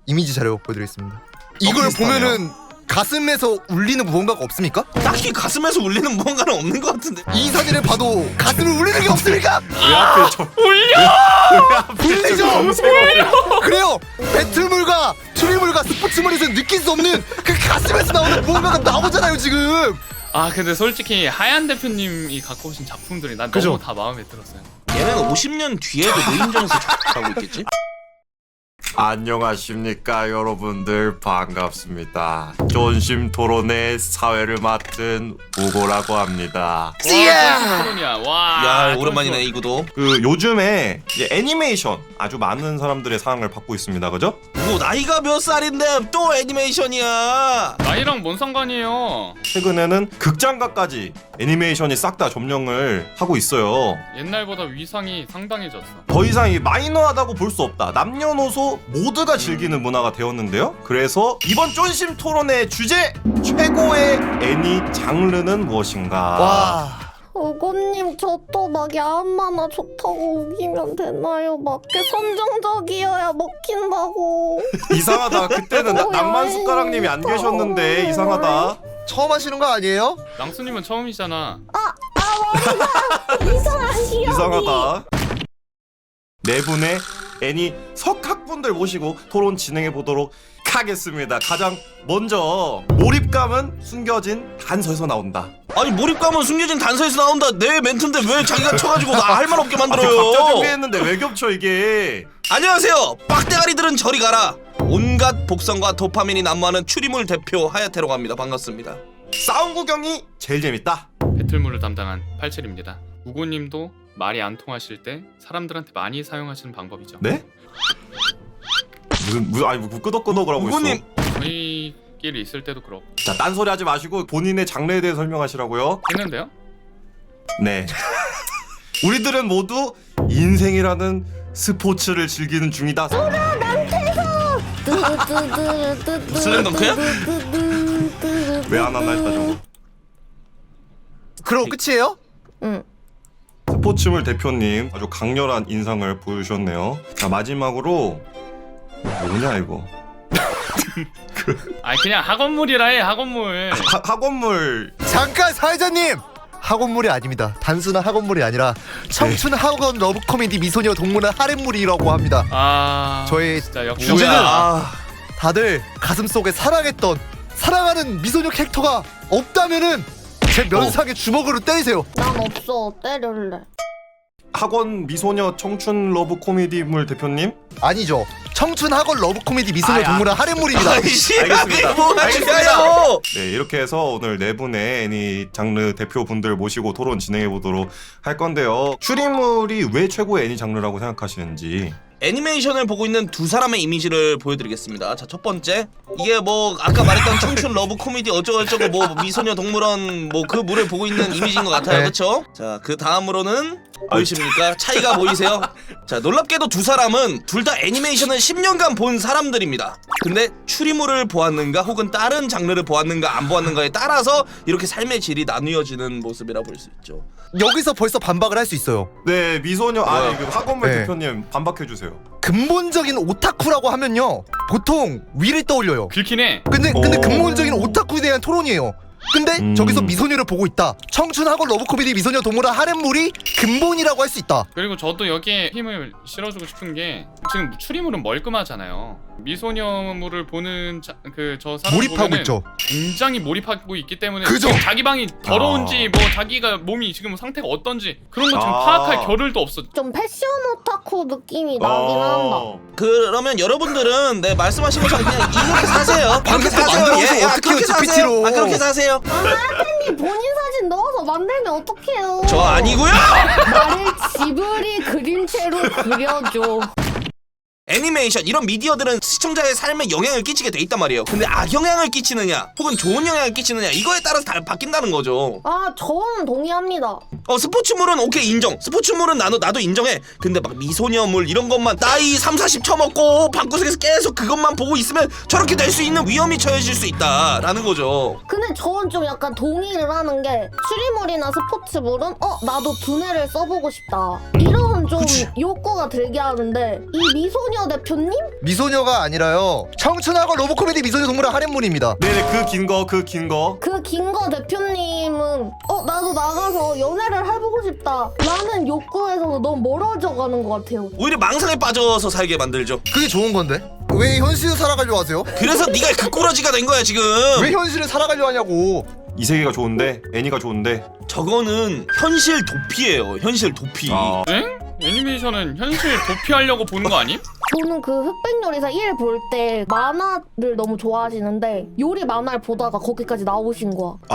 이미지 자료 보여드리겠습니다. 이걸 보면은 가슴에서 울리는 무언가가 없습니까? 딱히 가슴에서 울리는 무언가는 없는 것 같은데. 이 사진을 봐도 가슴을 울리는 게 없습니까? 왜 하필 저 울리죠. 그래요. 배틀물과 추리물과 스포츠물에서 느낄 수 없는 그 가슴에서 나오는 무언가가 나오잖아요 지금. 아 근데 솔직히 하얀 대표님이 갖고 오신 작품들이 난 그죠? 너무 다 마음에 들었어요. 얘는 50년 뒤에도 무인전에서 하고 있겠지? 안녕하십니까 여러분들, 반갑습니다. 존심 토론의 사회를 맡은 우고라고 합니다. 토론이야. 와. 야 오랜만이네 이 구도. 그 요즘에 이제 애니메이션 아주 많은 사람들의 사랑을 받고 있습니다. 그죠? 뭐 나이가 몇 살인데 또 애니메이션이야. 나이랑 뭔 상관이에요? 최근에는 극장가까지 애니메이션이 싹 다 점령을 하고 있어요. 옛날보다 위상이 상당해졌어. 더 이상 이 마이너하다고 볼 수 없다. 남녀노소 모두가 즐기는 문화가 되었는데요. 그래서 이번 쫀심 토론의 주제, 최고의 애니 장르는 무엇인가? 와. 우고님 저 또 막 야한 만화 좋다고 우기면 되나요? 막게 선정적이어야 먹힌다고. 이상하다. 그때는 낭만 숟가락님이 안 계셨는데 이상하다. 처음 하시는 거 아니에요? 낭수님은 처음이잖아. 이상하시오. 이상하다. 네 분의 애니 석학분들 모시고 토론 진행해 보도록 하겠습니다. 가장 먼저 몰입감은 숨겨진 단서에서 나온다. 아니 몰입감은 숨겨진 단서에서 나온다. 내 멘트인데 왜 자기가 쳐가지고 나 할 말 없게 각자 만들어요. 준비했는데 왜 겹쳐 이게? 안녕하세요. 빡대가리들은 저리 가라. 온갖 복선과 도파민이 난무하는 추리물 대표 하야테라고 합니다. 반갑습니다. 싸움 구경이 제일 재밌다. 배틀물을 담당한 87입니다. 우고님도 말이 안 통하실 때 사람들한테 많이 사용하시는 방법이죠. 네? 무슨 아니 뭐 끄덕끄덕을 하고 우고님. 있어. 저희끼리 있을 때도 그렇고 자, 딴소리 하지 마시고 본인의 장르에 대해 설명하시라고요. 했는데요? 네. 우리들은 모두 인생이라는 스포츠를 즐기는 중이다. 슬램덩크야? 왜 안 하나 했다 저거. 그럼 끝이에요? 응. 스포츠물 대표님 아주 강렬한 인상을 보여주셨네요. 자, 마지막으로 뭐냐 이거. 아니 그냥 학원물이라 해. 학원물. 학원물. 잠깐 사회자님. 학원물이 아닙니다. 단순한 학원물이 아니라 청춘 학원 러브 코미디 미소녀 동물원 하렘물이라고 합니다. 아 저희 진짜 역시 주제는 아, 다들 가슴속에 사랑했던 사랑하는 미소녀 캐릭터가 없다면은 제 면상에 주먹으로 때리세요. 난 없어. 때릴래. 학원 미소녀 청춘 러브 코미디물 대표님. 아니죠. 청춘 학원 러브 코미디 미소녀 아, 동물원 하렘물입니다. 아이씨, 알겠습니다. 뭐가 알겠습니다. 중요해요. 네, 이렇게 해서 오늘 네 분의 애니 장르 대표분들 모시고 토론 진행해 보도록 할 건데요. 추리물이 왜 최고의 애니 장르라고 생각하시는지. 애니메이션을 보고 있는 두 사람의 이미지를 보여드리겠습니다. 자, 첫 번째, 이게 뭐 아까 말했던 청춘 러브 코미디 어쩌고저쩌고 뭐 미소녀 동물원 뭐 그 물을 보고 있는 이미지인 것 같아요. 네. 그렇죠? 자, 그 다음으로는 보이십니까? 차이가 보이세요? 자, 놀랍게도 두 사람은 둘 다 애니메이션을 10년간 본 사람들입니다. 근데 추리물을 보았는가 혹은 다른 장르를 보았는가 안 보았는가에 따라서 이렇게 삶의 질이 나뉘어지는 모습이라 볼 수 있죠. 여기서 벌써 반박을 할 수 있어요. 네, 미소녀 아니 그 학원물 네. 대표님 반박해 주세요. 근본적인 오타쿠라고 하면요 보통 위를 떠올려요. 긁긴 해. 근데 오. 근본적인 오타쿠에 대한 토론이에요. 근데 저기서 미소녀를 보고 있다. 청춘 학원 러브 코미디 미소녀 동물원 하렘물이 근본이라고 할 수 있다. 그리고 저도 여기에 힘을 실어주고 싶은 게 지금 추리물은 멀끔하잖아요. 미소녀물을 보는 저 사람 몰입하고 보면은 있죠. 굉장히 몰입하고 있기 때문에 그죠? 지금 자기 방이 더러운지 뭐 자기가 몸이 지금 상태가 어떤지 그런 거 지금 아. 파악할 겨를도 없어. 좀 패션 오타쿠 느낌이 나긴 한다. 그러면 여러분들은 네 말씀하신 것처럼 그냥 이렇게 사세요. 그렇게 사세요. 만들어서 예, 어떻게 그렇게 해요, 사세요. GPT로. 아, 그렇게 사세요. 하얀이 본인 사진 넣어서 만들면 어떡해요? 저 아니고요. 나를 지브리 그림체로 그려줘. 애니메이션 이런 미디어들은 시청자의 삶에 영향을 끼치게 돼 있단 말이에요. 근데 악영향을 끼치느냐 혹은 좋은 영향을 끼치느냐 이거에 따라서 다 바뀐다는 거죠. 아, 저는 동의합니다. 스포츠물은 오케이 인정. 스포츠물은 나도 인정해. 근데 막 미소녀물 이런 것만 나이 30, 40 처먹고 방구석에서 계속 그것만 보고 있으면 저렇게 될 수 있는 위험이 처해질 수 있다라는 거죠. 근데 저는 좀 약간 동의를 하는 게 추리물이나 스포츠물은 나도 두뇌를 써보고 싶다 이런 그러면 좀 그치. 욕구가 들게 하는데 이 미소녀 대표님? 미소녀가 아니라요. 청춘학원 로보코미디 미소녀 동물원 할인물입니다. 네네 그 긴 거 그 긴 거. 그 긴거 대표님은 나도 나가서 연애를 해보고 싶다 라는 욕구에서 너무 멀어져 가는 것 같아요. 오히려 망상에 빠져서 살게 만들죠. 그게 좋은 건데? 왜 현실을 살아가려고 하세요? 그래서 네가 그 꾸러지가 된 거야 지금. 왜 현실을 살아가려고 하냐고. 이 세계가 좋은데 애니가 좋은데. 저거는 현실 도피예요. 현실 도피. 아. 응? 애니메이션은 현실 도피하려고 보는 거 아님? 저는 그 흑백 요리사 1 볼 때 만화를 너무 좋아하시는데 요리 만화를 보다가 거기까지 나오신 거야. 알죠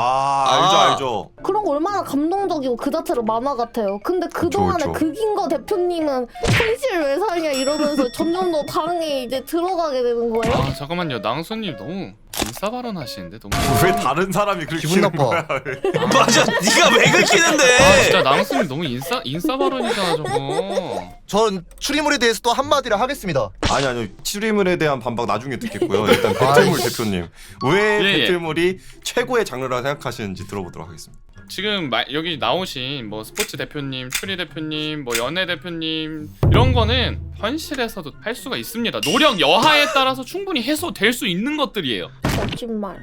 아. 알죠. 그런 거 얼마나 감동적이고 그 자체로 만화 같아요. 근데 그동안에 그쵸. 그 긴 거 대표님은 현실 왜 사냐 이러면서 점점 더 방에 이제 들어가게 되는 거예요. 아 잠깐만요. 낭수님 너무 인싸 발언하시는데 너무. 왜 다른 사람이 그렇게 기분 키는 나빠. 거야, 왜? 맞아. 네가 왜 긁히는데? 아 진짜 낭수님 너무 인싸 발언이잖아 저거. 전 추리물에 대해서 또 한마디를 하겠습니다. 아니 추리물에 대한 반박 나중에 듣겠고요. 일단 배틀물 대표님 왜 예, 예. 배틀물이 최고의 장르라 생각하시는지 들어보도록 하겠습니다. 지금 여기 나오신 뭐 스포츠 대표님, 추리 대표님, 뭐 연애 대표님 이런 거는 현실에서도 할 수가 있습니다. 노력 여하에 따라서 충분히 해소될 수 있는 것들이에요. 거짓말.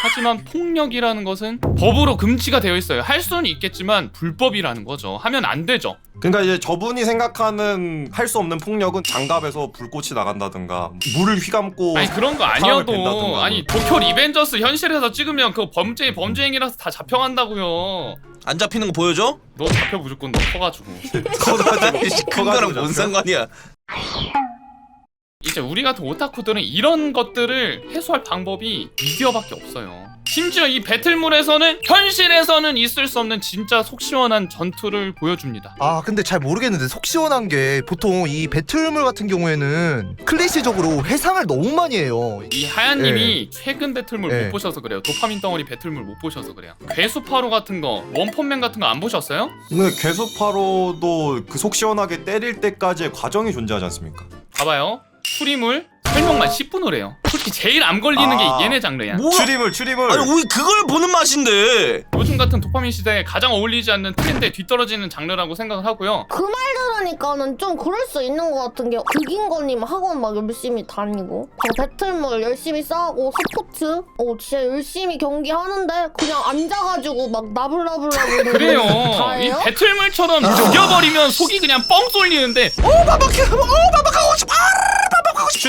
하지만 폭력이라는 것은 법으로 금지가 되어 있어요. 할 수는 있겠지만 불법이라는 거죠. 하면 안 되죠. 그러니까 이제 저분이 생각하는 할 수 없는 폭력은 장갑에서 불꽃이 나간다든가 물을 휘감고 아니 그런 거 사람을 아니어도 벤다든가. 아니 도쿄 리벤져스 현실에서 찍으면 그거 범죄 행위라서 다 잡혀간다고요. 안 잡히는 거 보여줘? 너 잡혀 무조건 너 커가지고. 큰 거랑 뭔 상관이야? 이제 우리 같은 오타쿠들은 이런 것들을 해소할 방법이 미디어밖에 없어요. 심지어 이 배틀물에서는 현실에서는 있을 수 없는 진짜 속 시원한 전투를 보여줍니다. 아 근데 잘 모르겠는데 속 시원한 게 보통 이 배틀물 같은 경우에는 클래시적으로 해상을 너무 많이 해요. 이 하얀님이 최근 배틀물 예. 못 보셔서 그래요. 도파민 덩어리 배틀물 못 보셔서 그래요. 괴수파로 같은 거, 원펀맨 같은 거 안 보셨어요? 근데 괴수파로도 그 속 시원하게 때릴 때까지의 과정이 존재하지 않습니까? 봐봐요. 추리물 설명만 10분을 해요. 솔직히 제일 암 걸리는 아. 게 얘네 장르야. 뭐? 추리물. 아니 우리 그걸 보는 맛인데. 요즘 같은 도파민 시대에 가장 어울리지 않는 트렌드에 뒤떨어지는 장르라고 생각을 하고요. 그 말 들으니까는 좀 그럴 수 있는 것 같은 게 그긴거님 학원 막 열심히 다니고 배틀물 열심히 싸고 스포츠 진짜 열심히 경기하는데 그냥 앉아가지고 막 나불나불나불 그래요. 이 다예요? 배틀물처럼 죽여버리면 속이 그냥 뻥 쏠리는데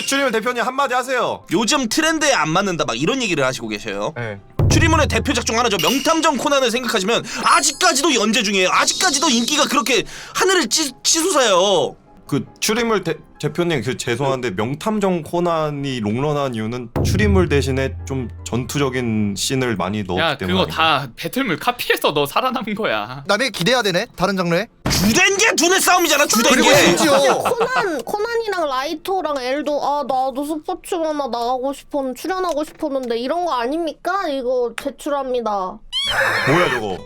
추리물 대표님 한마디 하세요. 요즘 트렌드에 안 맞는다 막 이런 얘기를 하시고 계셔요. 네. 추리물의 대표작 중 하나죠. 명탐정 코난을 생각하시면 아직까지도 연재 중이에요. 아직까지도 인기가 그렇게 하늘을 치솟아요. 그 추리물 대표님 그 죄송한데 명탐정 코난이 롱런한 이유는 추리물 대신에 좀 전투적인 씬을 많이 넣었기 야 때문에. 그거 다 배틀물 카피해서 너 살아남은 거야. 남의 기대야 되네. 다른 장르에. 주된 게 두뇌 싸움이잖아. 주된 그리고 게. 심지어 코난이랑 라이토랑 엘도 나도 스포츠 만화 나가고 출연하고 싶었는데 이런 거 아닙니까? 이거 제출합니다. 뭐야 저거.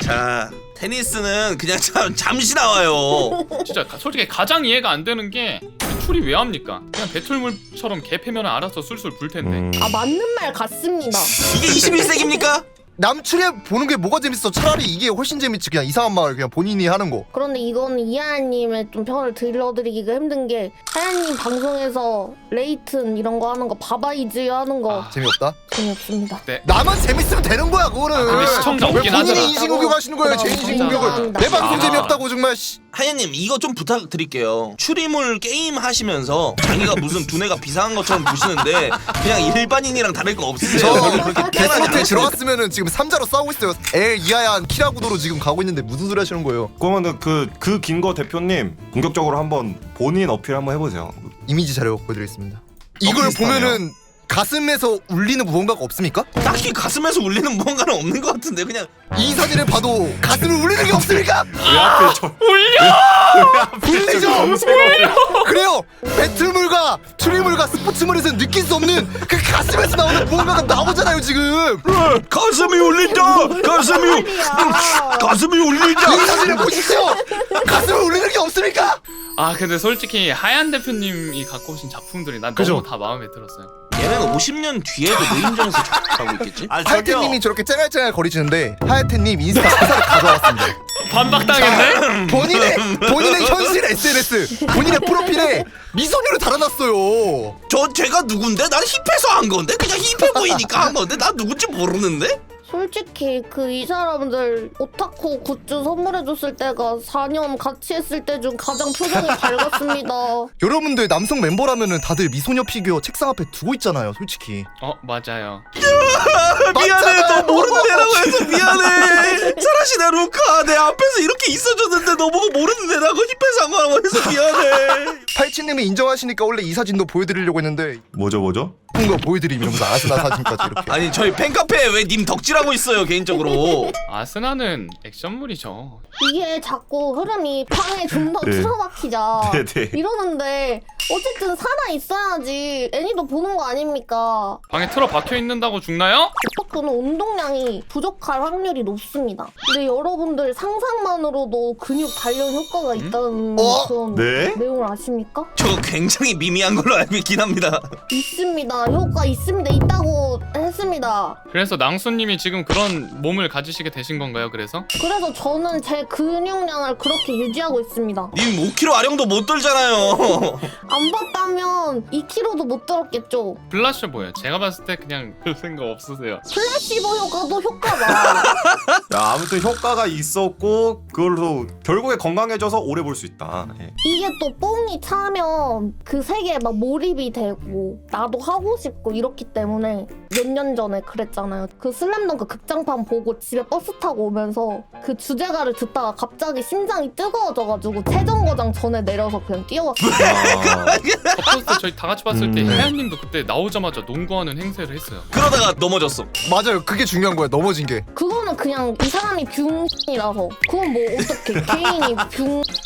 자, 테니스는 그냥 잠시 나와요. 진짜 솔직히 가장 이해가 안 되는 게 추리 왜 합니까? 그냥 배틀물처럼 개 패면 알아서 술술 불 텐데. 맞는 말 같습니다. 이게 21세기입니까? 남출에 보는 게 뭐가 재밌어? 차라리 이게 훨씬 재밌지. 그냥 이상한 말 그냥 본인이 하는 거. 그런데 이거는 이하연님의 좀 평을 들려드리기가 힘든 게 하연님 방송에서 레이튼 이런 거 하는 거 바바이즈 하는 거 재미없다. 재미없습니다. 나만 재밌으면 되는 거야 그거는. 근데 시청자 왜 없긴 본인이 하잖아. 인신공격하시는 거예요? 제 인신공격을. 내 방송 재미없다고 정말. 하연님 이거 좀 부탁드릴게요. 추리물 게임 하시면서 자기가 무슨 두뇌가 비상한 것처럼 보시는데 그냥 일반인이랑 다를 거 없으세요. 저 별로 그렇게 편하지 데스노트에 않으세요. 들어왔으면은 지금 3자로 싸우고 있어요. 이하얀 키라구도로 지금 가고 있는데 무슨 소리 하시는 거예요? 그러면은 그 긴 거 대표님 본격적으로 한번 본인 어필 한번 해보세요. 이미지 자료 보여드리겠습니다. 이걸 비슷하네요. 보면은 가슴에서 울리는 무언가가 없습니까? 딱히 가슴에서 울리는 무언가는 없는 것 같은데 그냥 이 사진을 봐도 가슴을 울리는 게 없습니까? 왜 하필 저 울리죠? 검색어를 그래요. 배틀물과 추리물과 스포츠물에서 느낄 수 없는 그 가슴에서 나오는 무언가가 나오잖아요 지금. 가슴이 울린다. 가슴이 울린다. 이 사진을 보십시오. 가슴을 울리는 게 없습니까? 아 근데 솔직히 하얀 대표님이 갖고 오신 작품들이 난 그죠? 너무 다 마음에 들었어요. 얘는 50년 뒤에도 노인정에서 하고 있겠지? 아 저기요. 하야테님이 저렇게 쨍알쨍알 거리시는데 하야테님 인스타 사사를 가져왔습니다. 반박당했네? 본인의 현실 SNS, 본인의 프로필에 미소녀를 달아놨어요. 제가 누군데? 난 힙해서 한 건데? 그냥 힙해 보이니까 한 건데? 난 누군지 모르는데? 솔직히 이 사람들 오타쿠 굿즈 선물해줬을 때가 4년 같이 했을 때 중 가장 표정이 밝았습니다. 여러분들 남성 멤버라면은 다들 미소녀 피규어 책상 앞에 두고 있잖아요, 솔직히. 맞아요. 미안해, 너 모르는 애라고 해서 미안해. 사라시나 루카 내 앞에서 이렇게 있어줬는데 너 보고 모르는 애라고 힙해서 한 거라고 해서 미안해. 팔찌님이 인정하시니까 원래 이 사진도 보여드리려고 했는데 뭐죠? 뭔가 보여드림 이러면서 아스나 사진까지 이렇게. 아니 저희 팬카페에 왜 님 덕질하고 있어요 개인적으로. 아스나는 액션물이죠. 이게 자꾸 흐름이 방에 좀 더 네. 틀어박히자 네네. 이러는데 어쨌든 살아 있어야지 애니도 보는 거 아닙니까? 방에 틀어 박혀 있는다고 죽나요? 오타쿠는 운동량이 부족할 확률이 높습니다. 근데 여러분들 상상만으로도 근육 단련 효과가 있다는 그런 네? 내용을 아십니까? 저거 굉장히 미미한 걸로 알고 있긴 합니다. 있습니다. 효과 있습니다. 있다고 했습니다. 그래서 낭수님이 지금 그런 몸을 가지시게 되신 건가요? 그래서? 그래서 저는 제 근육량을 그렇게 유지하고 있습니다. 님 5kg 아령도 못 들잖아요. 안 봤다면 2kg도 못 들었겠죠. 플라셔 보여요. 제가 봤을 때 그냥 별 생각 없으세요. 플래시보 효과도 효과가 야, 아무튼 효과가 있었고 그걸로 결국에 건강해져서 오래 볼 수 있다. 예. 이게 또 뽕이 차면 그 세계에 막 몰입이 되고 나도 하고 싶고 이렇기 때문에 몇 년 전에 그랬잖아요. 그 슬램덩크 극장판 보고 집에 버스 타고 오면서 그 주제가를 듣다가 갑자기 심장이 뜨거워져가지고 최정거장 전에 내려서 그냥 뛰어갔어요. 첫 저희 다 같이 봤을 때 혜연님도 그때 나오자마자 농구하는 행세를 했어요. 그러다가 넘어졌어. 맞아요, 그게 중요한 거야. 넘어진 게. 그거는 그냥 이 사람이 뷰이라서 그건 뭐 어떻게 개인이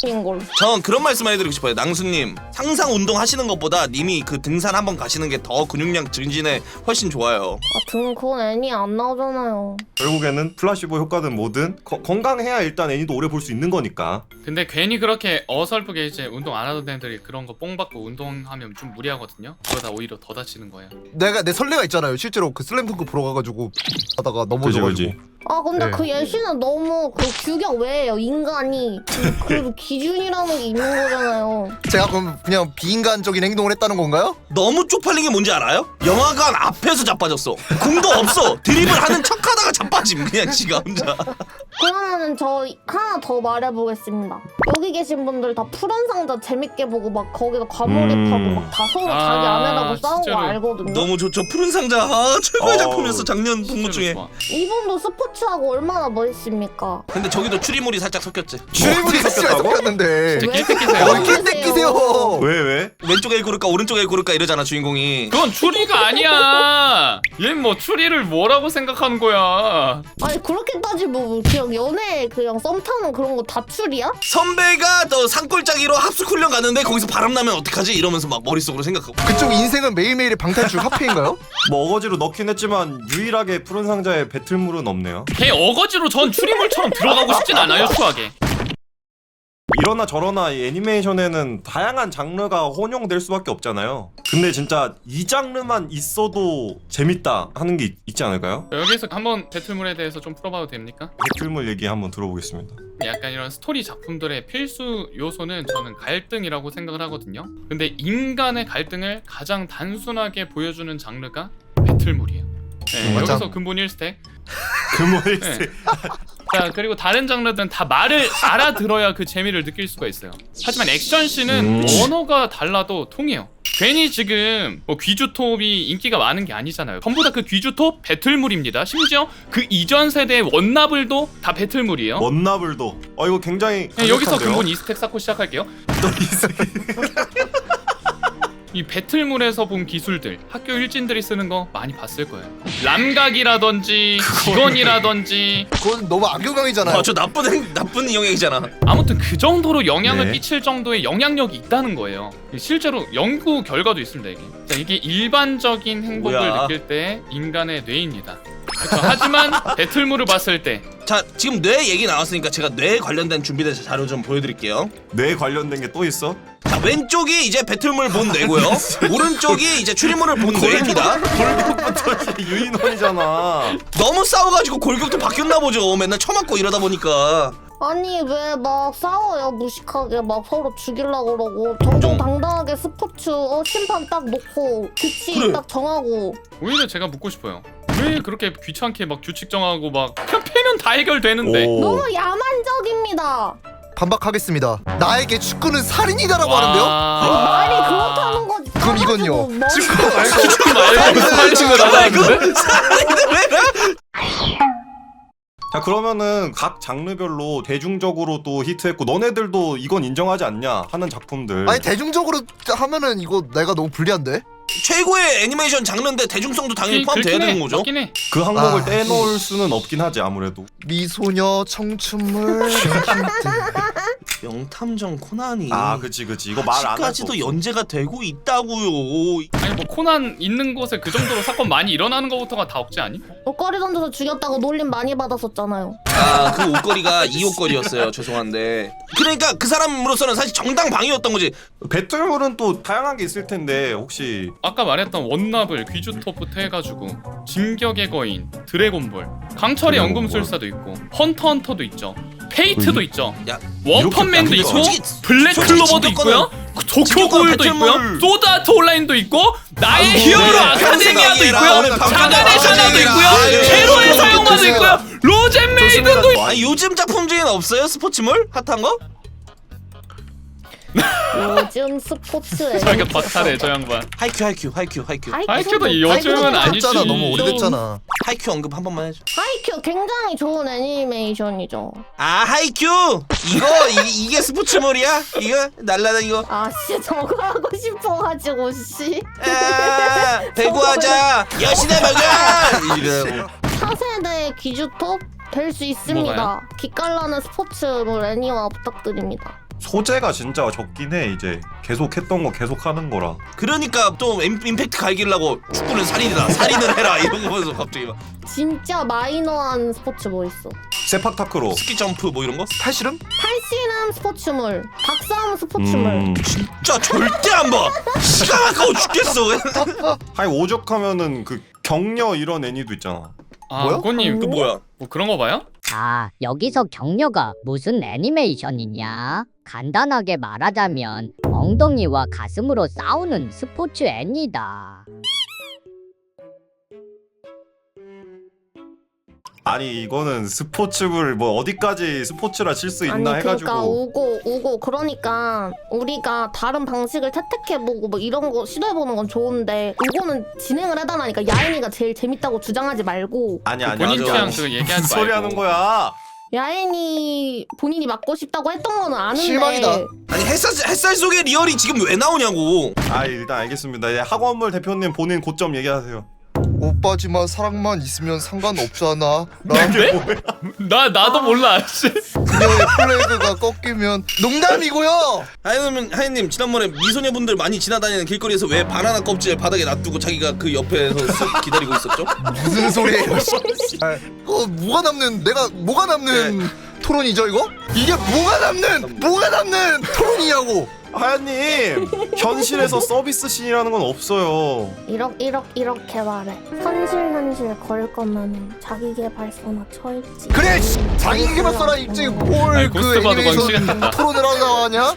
뷰인 걸. 전 그런 말씀을 해드리고 싶어요. 낭수님 상상 운동 하시는 것보다 님이 그 등산 한번 가시는 게 더 근육량 증진에 훨씬 좋아요. 아, 그건 애니 안 나오잖아요. 결국에는 플라시보 효과든 뭐든 건강해야 일단 애니도 오래 볼 수 있는 거니까. 근데 괜히 그렇게 어설프게 이제 운동 안 하던 애들이 그런 거 뽕 받고 운동하면 좀 무리하거든요. 그러다 오히려 더 다치는 거예요. 내 설레가 있잖아요. 실제로 그 슬램덩크 보러 가가지고 하다가 넘어져가지고. 그지. 아 근데 네. 그 예시는 너무 그 규격 외에요. 인간이 그래도 기준이라는 게 있는 거잖아요. 제가 그럼 그냥 비인간적인 행동을 했다는 건가요? 너무 쪽팔린 게 뭔지 알아요? 영화관 앞에서 자빠졌어. 공도 없어. 드립을 하는 척하다가 자빠짐 그냥 지가 혼자. 그러면은 저 하나 더 말해보겠습니다. 여기 계신 분들 다 푸른 상자 재밌게 보고 막 거기서 과몰입하고 막 다 서로 자기 아내라고 싸운 거 진짜로. 알거든요. 너무 좋죠. 푸른 상자 최고의 작품이었어. 작년 동무 중에. 좋아. 이분도 스포츠하고 얼마나 멋있습니까? 근데 저기도 추리물이 살짝 섞였지. 출입물이 섞였다고? 섞였는데. 진짜 왜 낄끼세요. 어, 낄끼세요. 왜? 왼쪽에 고를까 오른쪽에 고를까 이러잖아 주인공이. 그건 추리가 아니야. 얘는 뭐 추리를 뭐라고 생각하는 거야. 아니 그렇게 따지면 그냥 연애 그냥 썸 타는 그런 거 다 추리야? 선배가 너 산골짜기로 합숙 훈련 가는데 거기서 바람 나면 어떡하지? 이러면서 막 머릿속으로 생각하고. 그쪽 인생은 매일매일의 방탈출 카페인가요? 뭐 어거지로 넣긴 했지만 유일하게 푸른 상자에 배틀물은 없네요. 걔 어거지로 전 추리물처럼 들어가고 싶진 않아요, 추하게. 이러나 저러나 이 애니메이션에는 다양한 장르가 혼용될 수밖에 없잖아요. 근데 진짜 이 장르만 있어도 재밌다 하는 게 있지 않을까요? 여기서 한번 배틀물에 대해서 좀 풀어봐도 됩니까? 배틀물 얘기 한번 들어보겠습니다. 약간 이런 스토리 작품들의 필수 요소는 저는 갈등이라고 생각을 하거든요. 근데 인간의 갈등을 가장 단순하게 보여주는 장르가 배틀물이에요. 네, 맞아. 여기서 근본 1스택. 금오일스. 네. 자, 그리고 다른 장르들은 다 말을 알아들어야 그 재미를 느낄 수가 있어요. 하지만 액션씬은 언어가 달라도 통해요. 괜히 지금 뭐 귀주톱이 인기가 많은 게 아니잖아요. 전부 다 그 귀주톱 배틀물입니다. 심지어 그 이전 세대의 원나블도 다 배틀물이에요. 원나블도. 이거 굉장히 네, 여기서 강력한데요? 근본 2스택 쌓고 시작할게요. 이 배틀물에서 본 기술들 학교 일진들이 쓰는 거 많이 봤을 거예요. 람각이라든지 기건이라든지 그건 너무 악영향이잖아요. 저 나쁜 영향이잖아. 아무튼 그 정도로 영향을 네. 끼칠 정도의 영향력이 있다는 거예요. 실제로 연구 결과도 있습니다. 이게. 자, 이게 일반적인 행복을 뭐야. 느낄 때 인간의 뇌입니다. 그렇죠. 하지만 배틀물을 봤을 때 자 지금 뇌 얘기 나왔으니까 제가 뇌 관련된 준비된 자료 좀 보여드릴게요. 뇌 관련된 게 또 있어? 자 왼쪽이 이제 배틀물 본 뇌고요. 오른쪽이 이제 추리물을 본 뇌입니다. 골격부터 유인원이잖아. 너무 싸워가지고 골격도 바뀌었나 보죠. 맨날 쳐맞고 이러다 보니까. 아니 왜 막 싸워요 무식하게 막 서로 죽이려고 그러고 정정당당하게 스포츠 심판 딱 놓고 규칙 그래. 딱 정하고. 오히려 제가 묻고 싶어요. 왜 그렇게 귀찮게 막 규칙 정하고 막 그냥 패면 다 해결되는데. 너무 야만적입니다. 반박하겠습니다. 나에게 축구는 살인이다라고 하는데요? 말이 그렇다는 거지. 그럼 이건요. 가지고 뭐- 축구 말고 살인을 나가는데? 자 그러면은 각 장르별로 대중적으로도 히트했고 너네들도 이건 인정하지 않냐 하는 작품들. 아니 대중적으로 하면은 이거 내가 너무 불리한데? 최고의 애니메이션 장르인데 대중성도 당연히 포함돼야 되는 거죠. 맞긴 해. 그 항목을 아. 떼놓을 수는 없긴 하지 아무래도. 미소녀, 청춘물, 명탐정 코난이 아 그치 이거 말 안 할 수 아직까지도 없어. 연재가 되고 있다고요. 아니 뭐 코난 있는 곳에 그 정도로 사건 많이 일어나는 거부터가 다 억지 아니? 옷걸이 던져서 죽였다고 놀림 많이 받았었잖아요. 아 그 옷걸이가 이 옷걸이였어요. 죄송한데. 그러니까 그 사람으로서는 사실 정당방위였던 거지. 배틀물은 또 다양한 게 있을 텐데 혹시 아까 말했던 원나블, 귀주토부터 해가지고 진격의 거인, 드래곤볼, 강철의 드래곤볼. 연금술사도 있고 헌터헌터도 있죠. 페이트도 있죠. 야, 원펀맨도 이렇게 있고 솔직히 블랙클로버도 진격거는- 있고요. 도쿄 진격거는 고울도 있고요. 배틀물. 소드아트 온라인도 있고 나의 아이고, 히어로 네. 아카데미아도 오늘 있고요. 방송에 자간의 샤나도 방송이라. 있고요. 아유, 제로의 사용마도 좋습니다. 있고요. 로젠메이드도 있고. 아니 요즘 작품 중에는 없어요? 스포츠물? 핫한 거? 요즘 스포츠에 자기가 박탈해 저 양반. 하이큐. 하이큐도 요즘은 아니지. 오래됐잖아. 너무 오래됐잖아. 하이큐 언급 한 번만 해줘. 하이큐 굉장히 좋은 애니메이션이죠. 아 하이큐 이게 스포츠물이야? 이거 날라다 이거. 아씨 저거 하고 싶어가지고 씨. 아, 배구하자. 여신의 먹여. 이래. 차세대 귀주톱 될 수 있습니다. 뭐가요? 기깔나는 스포츠물 애니화 부탁드립니다. 소재가 진짜 적긴 해 이제 계속 했던 거 계속 하는 거라. 그러니까 또 임팩트 갈기려고 축구는 살인이다. 살인을 해라 이런 거 보면서 갑자기 막 진짜 마이너한 스포츠 뭐 있어? 세팍타크로. 스키 점프 뭐 이런 거? 팔씨름? 팔씨름 스포츠물, 박싸움 스포츠물. 진짜 절대 안 봐. 시간 아까워 죽겠어. 하이 오죽하면은 그 격려 이런 애니도 있잖아. 아, 뭐야? 우고님 그 뭐야? 뭐 그런 거 봐요? 아, 여기서 격려가 무슨 애니메이션이냐? 간단하게 말하자면 엉덩이와 가슴으로 싸우는 스포츠 애니다. 아니 이거는 스포츠물 뭐 어디까지 스포츠라 칠 수 있나 아니 해가지고. 그러니까 우고 그러니까 우리가 다른 방식을 채택해보고 뭐 이런 거 시도해보는 건 좋은데 우고는 진행을 해달라니까 야인이가 제일 재밌다고 주장하지 말고 아니 본인 맞아. 취향 그거 얘기하지 말고. 무슨 소리 하는 거야? 야인이 본인이 맡고 싶다고 했던 거는 아는데 실망이다. 아니 햇살 속의 리얼이 지금 왜 나오냐고. 아 일단 알겠습니다. 이제 학원물 대표님 본인 고점 얘기하세요. 오빠지만 사랑만 있으면 상관없잖아. 나도 몰라. 씨. 그녀의 플래그가 꺾이면 농담이고요. 하이님 지난번에 미소녀분들 많이 지나다니는 길거리에서 왜 바나나 껍질 바닥에 놔두고 자기가 그 옆에서 쓱 기다리고 있었죠? 무슨 소리예요? 아, 뭐가 남는 내가 뭐가 남는 토론이죠 이거? 이게 뭐가 남는 토론이냐고. 하연님 현실에서 서비스 씬이라는 건 없어요. 이렇게 말해. 현실 걸 거면 자기 개발서나 쳐있지. 그래 자기 개발서라 입지 아니, 뭘그 고스트 바도 광시간 애니메이션 토론을 하려고 하냐?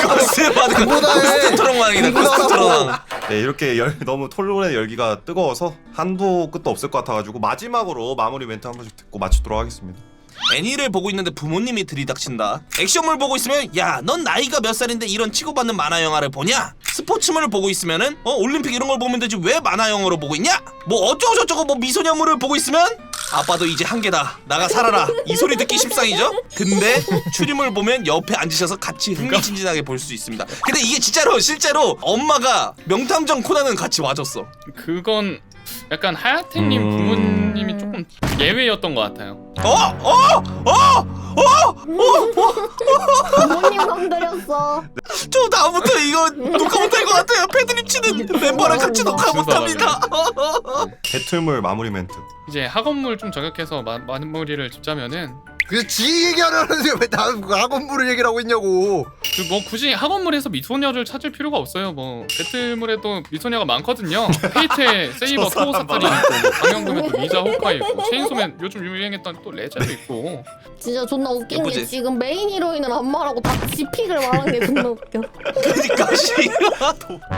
고스트 받은 그거다 해. 고스트 트럭왕이다. 고스트 그거다 트럭왕. 네, 이렇게 너무 토론의 열기가 뜨거워서 한도 끝도 없을 것 같아가지고 마지막으로 마무리 멘트 한 번씩 듣고 마치도록 하겠습니다. 애니를 보고 있는데 부모님이 들이닥친다. 액션물 보고 있으면 야 넌 나이가 몇 살인데 이런 치고받는 만화 영화를 보냐? 스포츠물을 보고 있으면은 올림픽 이런 걸 보면 되지 왜 만화 영화로 보고 있냐? 뭐 어쩌고 저쩌고 뭐 미소녀물을 보고 있으면 아빠도 이제 한계다 나가 살아라 이 소리 듣기 십상이죠? 근데 추리물 보면 옆에 앉으셔서 같이 흥미진진하게 볼 수 있습니다. 근데 이게 진짜로 실제로 엄마가 명탐정 코난은 같이 와줬어. 그건 약간 하야테님 부모님이 조금 예외였던 것 같아요. 부모님 건드렸어. 저 다음부터 이거 녹화 못할 것 같아요. 패드립 치는 멤버랑 같이 녹화 못합니다. 배틀물 마무리 멘트. 이제 학원물 좀 저격해서 마무리를 짓자면은 그래서 지 얘기하려는데 왜 나 학원물을 얘기를 하고 있냐고. 그 뭐 굳이 학원물에서 미소녀를 찾을 필요가 없어요. 뭐 배틀물에도 미소녀가 많거든요. 페이트에 세이버 저 토호사타리 있고 뭐 강영금에도 미자 호카이 있고 체인소맨 요즘 유행했던 또 레제도 있고. 진짜 존나 웃긴 게 예쁘지? 지금 메인 히로인을 안 말하고 다 지픽을 말한 게 존나 웃겨. 그러니까 씨.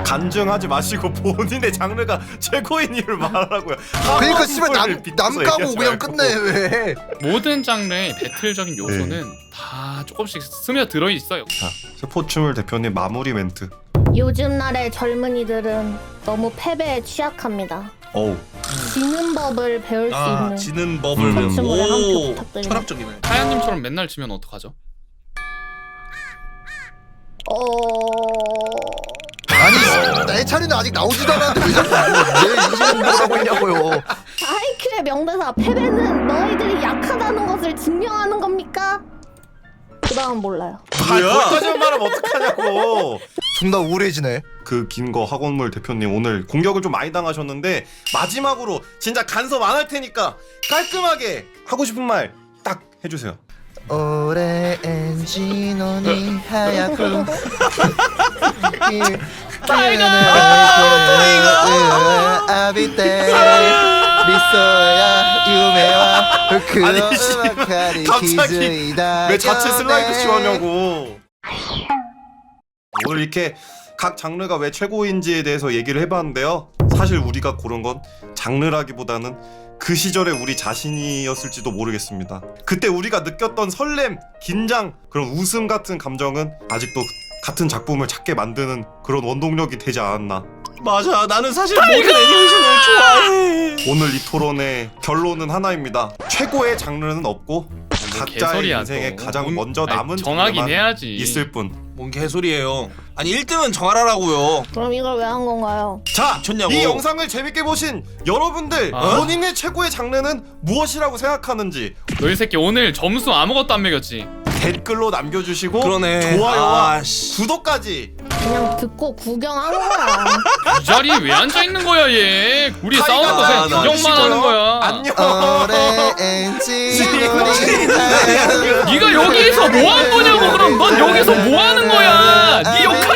간증하지 마시고 본인의 장르가 최고인 이유를 말하라고요. 그러니까 씨발 학원물을 남 빗대서 까고 얘기하지 그냥 말고. 끝내 왜? 모든 장르의 배틀적인 요소는 다 조금씩 스며들어 있어요. 자, 스포츠물 대표님 마무리 멘트. 요즘 날의 젊은이들은 너무 패배에 취약합니다. 어우. 지는 법을 배울 수 아 있는 지는 법을 스포츠물에 한 표 오 부탁드립니다. 철학적이네. 하얀님처럼 맨날 지면 어떡하죠? 아니 내 차례는 아직 나오지도 않았는데 왜 자꾸 내 인생을 뭐라고 했냐고요. 하이큐의 명대사 패배는 너희들이 약하다는 것을 증명하는 겁니까? 그 다음 몰라요. 거기까지만 말하면 어떡하냐고. 존나 우울해지네. 그 긴 거 학원물 대표님 오늘 공격을 좀 많이 당하셨는데 마지막으로 진짜 간섭 안 할 테니까 깔끔하게 하고 싶은 말 딱 해주세요. 오렌지 눈이 하얗고 아비떼 미소야 유메와 아니, 씨. 그어카리 갑자기 기즈이다 왜 자체 슬라이드 씌워냐고. 오늘 이렇게 각 장르가 왜 최고인지에 대해서 얘기를 해봤는데요. 사실 우리가 고른 건 장르라기보다는 그 시절의 우리 자신이었을지도 모르겠습니다. 그때 우리가 느꼈던 설렘, 긴장, 그런 웃음 같은 감정은 아직도 같은 작품을 찾게 만드는 그런 원동력이 되지 않았나. 맞아 나는 사실 모든 애니메이션을 좋아해. 오늘 이 토론의 결론은 하나입니다. 최고의 장르는 없고 각자의 개소리야, 인생에 또. 가장 뭔- 먼저 아니, 남은 정하긴 장르만 해야지. 있을 뿐. 뭔 개소리예요. 아니 1등은 정하라고요. 그럼 이걸 왜 한 건가요? 자, 미쳤냐고. 이 영상을 재밌게 보신 여러분들 본인의 최고의 장르는 무엇이라고 생각하는지 너희 새끼 오늘 점수 아무것도 안 매겼지? 댓글로 남겨주시고 그러네. 좋아요와 아, 씨. 네. 구독까지. 그냥 듣고 구경한 거야. 이 자리에 왜 앉아 있는 거야 얘? 우리 타이거 싸우는 거 그냥 나 구경만 하는 거야. 안녕. 오렌지 눈이 하얗고 네가 여기서 뭐 한 거냐고. 그럼 넌 여기서 뭐 하는 거야? 네 역할